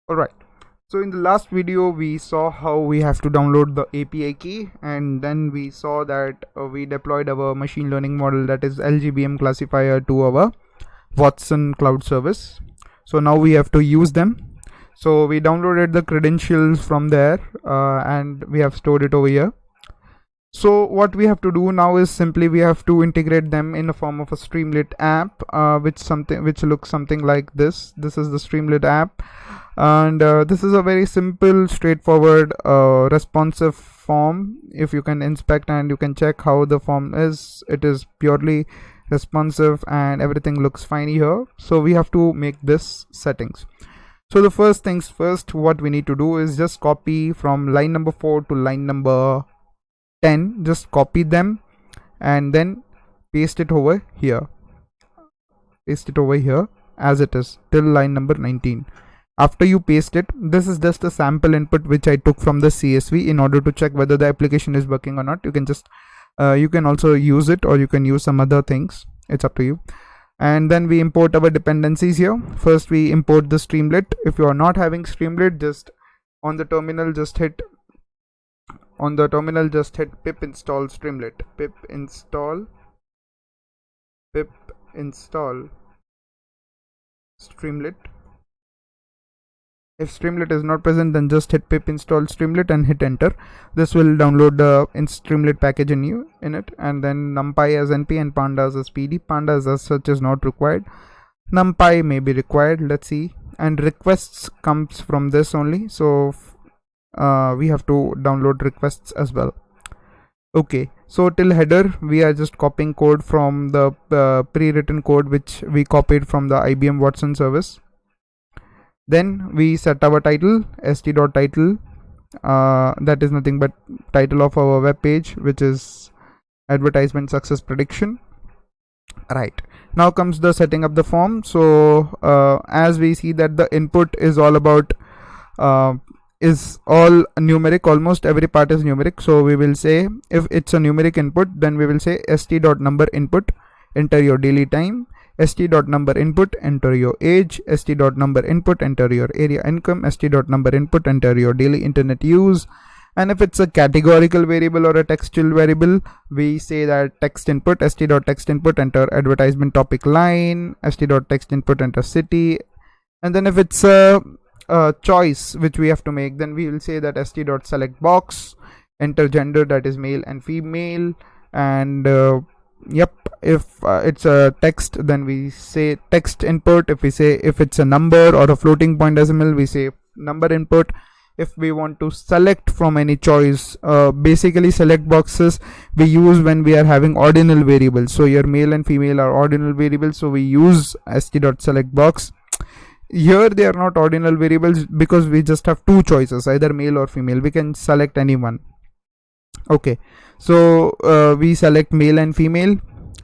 Alright, so in the last video we saw how we have to download the API key, and then we saw that we deployed our machine learning model, that is LGBM classifier, to our Watson cloud service. So now we have to use them. So we downloaded the credentials from there and we have stored it over here. So what we have to do now is simply we have to integrate them in the form of a Streamlit app, which looks something like this. This is the Streamlit app, and this is a very simple, straightforward, responsive form. If you can inspect and you can check how the form is, it is purely responsive and everything looks fine here. So we have to make this settings. So the first things first, what we need to do is just copy from line number 4 to line number 10. Just copy them and then paste it over here. Paste it over here as it is till line number 19. After you paste it, this is just a sample input which I took from the CSV in order to check whether the application is working or not. You can just you can also use it, or you can use some other things, it's up to you. And then we import our dependencies here. First we import the Streamlit. If you are not having Streamlit, just on the terminal just hit pip install Streamlit. Pip install Streamlit. If Streamlit is not present, then just hit pip install Streamlit and hit enter. This will download the Streamlit package in it, and then numpy as np and pandas as pd. Pandas as such is not required. Numpy may be required, let's see. And requests comes from this only, so we have to download requests as well. Okay, so till header we are just copying code from the pre-written code which we copied from the IBM Watson service. Then we set our title, st.title, that is nothing but title of our web page, which is advertisement success prediction. Right, now comes the setting up the form. So as we see that the input is all about is all numeric, almost every part is numeric. So we will say, if it's a numeric input, then we will say st.number input, enter your daily time. st.number input, enter your age. st.number input, enter your area income. st.number input, enter your daily internet use. And if it's a categorical variable or a textual variable, we say that text input, st.text input, enter advertisement topic line. st.text input, enter city. And then if it's a choice which we have to make, then we will say that st.select box, enter gender, that is male and female. And yep, if it's a text, then we say text input. If it's a number or a floating point decimal, we say number input. If we want to select from any choice, basically select boxes we use when we are having ordinal variables. So your male and female are ordinal variables, so we use st.select box. Here they are not ordinal variables because we just have two choices, either male or female. We can select anyone. Okay, so we select male and female.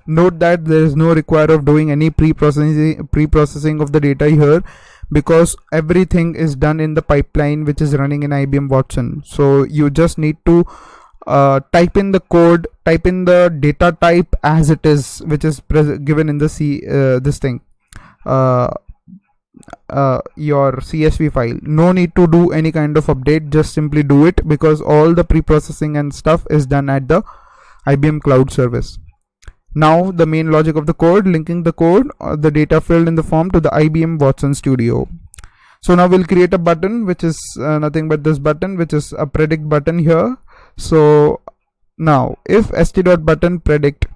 Note that there is no require of doing any pre-processing of the data here, because everything is done in the pipeline which is running in IBM Watson. So you just need to type in the code, type in the data type as it is, which is given in the this thing, your CSV file. No need to do any kind of update, just simply do it, because all the pre-processing and stuff is done at the IBM cloud service. Now the main logic of the code, linking the code, the data filled in the form to the IBM Watson Studio. So now we'll create a button which is nothing but this button, which is a predict button here. So now if st.button predict,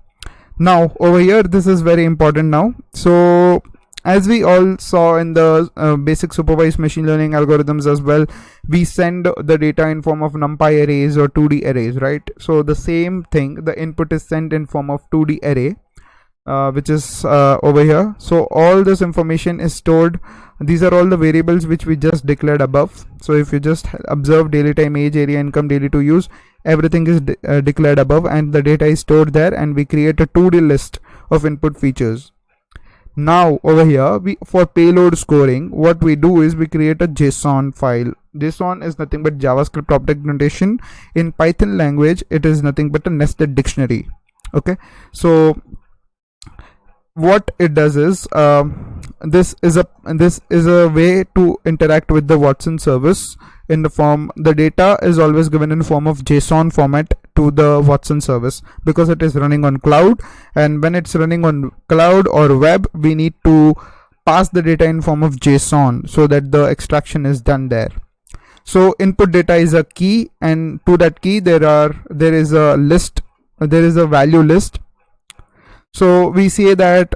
now over here this is very important now. So as we all saw in the basic supervised machine learning algorithms as well, we send the data in form of numpy arrays or 2D arrays, right? So the same thing, the input is sent in form of 2D array, which is over here. So all this information is stored. These are all the variables which we just declared above. So if you just observe daily time, age, area, income, daily to use, everything is declared above, and the data is stored there, and we create a 2D list of input features. Now over here, for payload scoring, what we do is we create a JSON file. JSON is nothing but JavaScript object notation. In Python language, it is nothing but a nested dictionary. Okay, so what it does is this is a way to interact with the Watson service in the form, the data is always given in form of JSON format to the Watson service because it is running on cloud, and when it's running on cloud or web, we need to pass the data in form of JSON so that the extraction is done there. So input data is a key, and to that key there is a value list. So we say that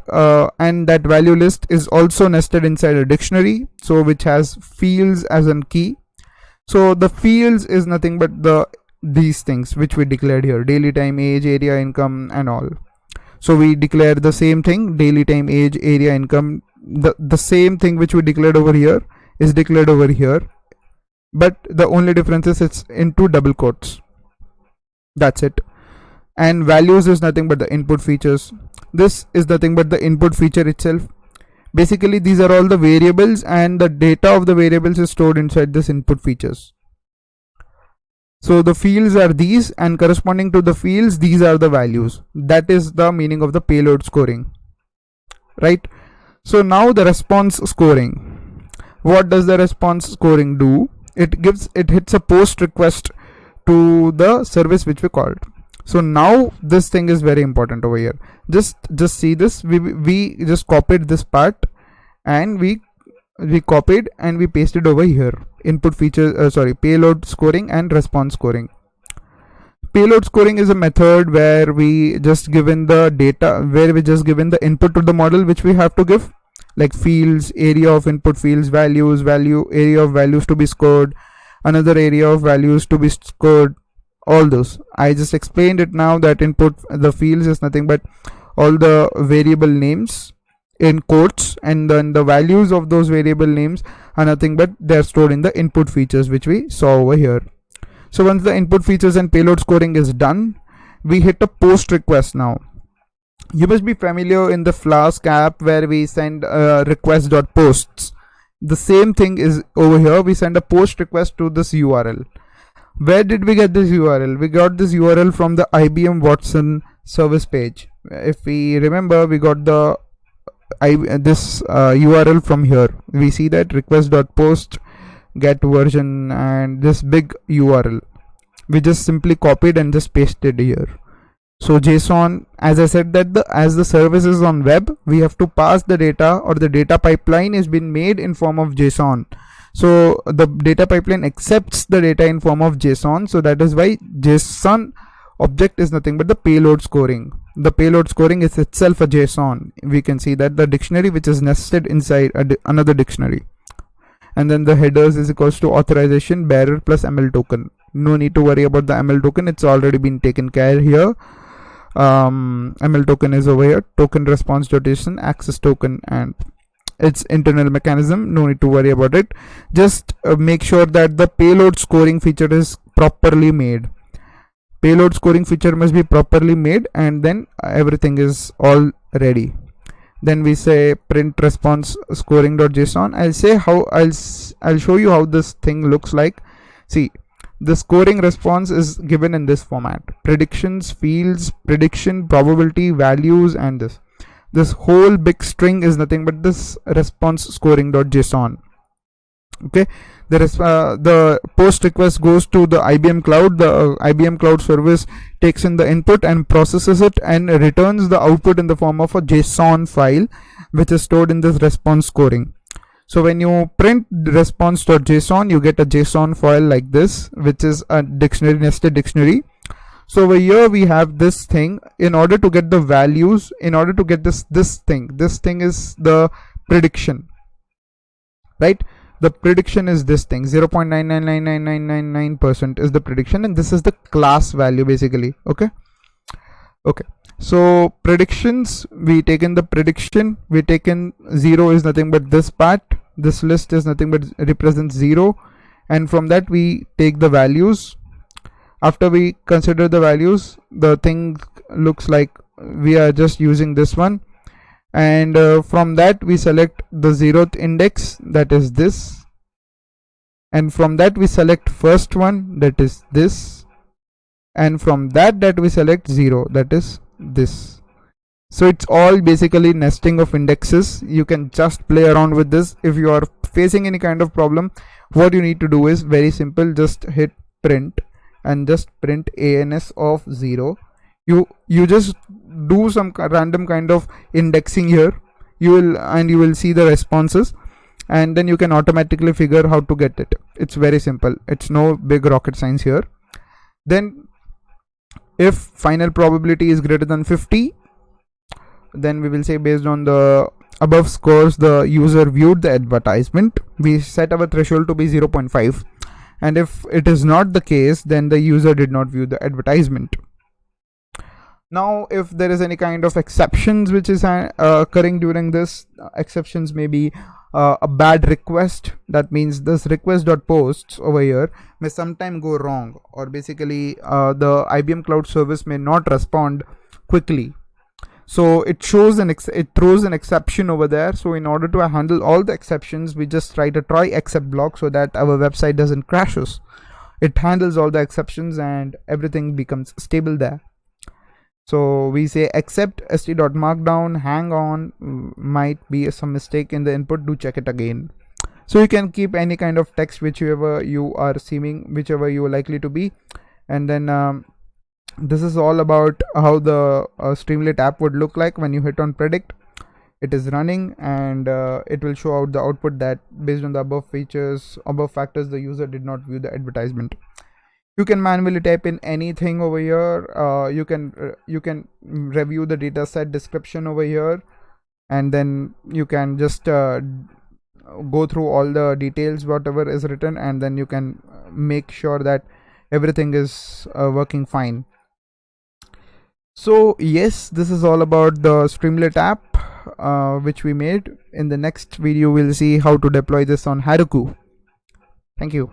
and that value list is also nested inside a dictionary, so which has fields as a key. So the fields is nothing but these things which we declared here: daily time, age, area, income, and all. So we declare the same thing: daily time, age, area, income. The same thing which we declared over here is declared over here, but the only difference is it's into double quotes. That's it. And values is nothing but the input features. This is nothing but the input feature itself. Basically these are all the variables, and the data of the variables is stored inside this input features. So the fields are these, and corresponding to the fields, these are the values. That is the meaning of the payload scoring, right? So now the response scoring. What does the response scoring do? It hits a post request to the service which we called. So now this thing is very important over here. Just see this. We just copied this part, and we copied and we pasted over here. Input feature, payload scoring and response scoring. Payload scoring is a method where we just given the data, where we just given the input to the model which we have to give, like fields, area of input fields, values, area of values to be scored, another area of values to be scored, all those. I just explained it now that input, the fields is nothing but all the variable names in quotes, and then the values of those variable names are nothing but they're stored in the input features which we saw over here. So once the input features and payload scoring is done, we hit a post request. Now you must be familiar in the Flask app where we send request.posts. The same thing is over here. We send a post request to this URL. Where did we get this URL? We got this URL from the IBM Watson service page. If we remember, we got this URL from here. We see that request.post get version and this big URL. We just simply copied and just pasted here. So JSON, as I said, that as the service is on web, we have to pass the data, or the data pipeline is been made in form of JSON. So the data pipeline accepts the data in form of JSON. So that is why JSON object is nothing but the payload scoring. The payload scoring is itself a JSON. We can see that the dictionary which is nested inside another dictionary. And then the headers is equals to authorization bearer plus ML token. No need to worry about the ML token. It's already been taken care here. ML token is over here. Token response.json access token and its internal mechanism. No need to worry about it. Just make sure that the payload scoring feature is properly made. Payload scoring feature must be properly made, and then everything is all ready. Then we say print response scoring.json. I'll show you how this thing looks like. See, the scoring response is given in this format: predictions, fields, prediction, probability, values, and this whole big string is nothing but this response scoring.json. Okay, the post request goes to the IBM cloud. The IBM cloud service takes in the input and processes it and returns the output in the form of a JSON file which is stored in this response scoring. So when you print response.json, you get a JSON file like this, which is a dictionary, nested dictionary. So over here we have this thing. In order to get the values, in order to get this thing is the prediction, right? The prediction is this thing, 0.9999999% is the prediction, and this is the class value basically. Okay, so predictions, we take in the prediction, we take in 0 is nothing but this part, this list is nothing but represents 0, and from that we take the values. After we consider the values, the thing looks like we are just using this one, and from that we select the 0th index, that is this, and from that we select first one, that is this, and from that we select 0, that is this. So it's all basically nesting of indexes. You can just play around with this. If you are facing any kind of problem, what you need to do is very simple. Just hit print and just print ans of 0. You just do some random kind of indexing here. You will see the responses, and then you can automatically figure how to get it. It's very simple. It's no big rocket science here. Then if final probability is greater than 50, then we will say based on the above scores the user viewed the advertisement. We set our threshold to be 0.5, and if it is not the case, then the user did not view the advertisement. Now if there is any kind of exceptions which is occurring during this, exceptions may be a bad request. That means this request.posts over here may sometime go wrong, or basically the IBM Cloud Service may not respond quickly. So it throws an exception over there. So in order to handle all the exceptions, we just write a try except block so that our website doesn't crashes. It handles all the exceptions and everything becomes stable there. So we say except st.markdown, hang on, might be some mistake in the input, do check it again. So you can keep any kind of text whichever you are seeing, whichever you are likely to be. And then this is all about how the Streamlit app would look like when you hit on predict. It is running, and it will show out the output that based on the above factors the user did not view the advertisement. You can manually type in anything over here. You can review the dataset description over here, and then you can just go through all the details whatever is written, and then you can make sure that everything is working fine. So yes, this is all about the Streamlit app which we made. In the next video we'll see how to deploy this on Heroku. Thank you.